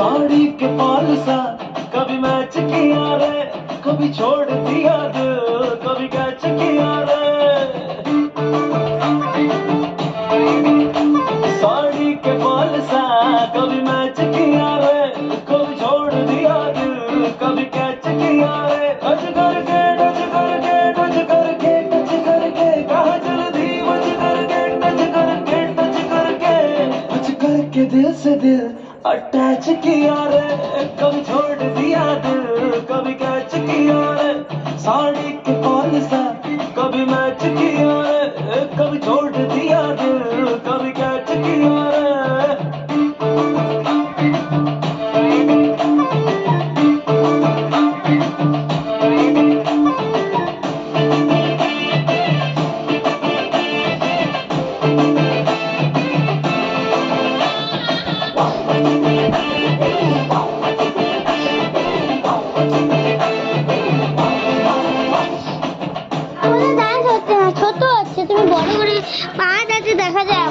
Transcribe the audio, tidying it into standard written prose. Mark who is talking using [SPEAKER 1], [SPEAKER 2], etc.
[SPEAKER 1] साड़ी के पाल सा कभी मैच किया रे, कभी छोड़ दिया दिल, कभी कैच किया रे। साड़ी के पाल सा कभी मैच किया रे, कभी छोड़ दिया दिल, कभी कैच किया रे। टच करके टच करके टच करके टच करके कहा जल्दी बच करके टच करके टच करके टच करके दिल से दिल अटैच किया रे, कभी छोड़ दिया दिल, कभी कैच किया रे। साड़ी के पाल सा कभी मैच किया रे, कभी छोड़ दिया दिल, कभी कैच किया रे।
[SPEAKER 2] আমাদের ডান্স হচ্ছে না, ছোট হচ্ছে, তুমি বড় করে পা যাচ্ছে দেখা যায়।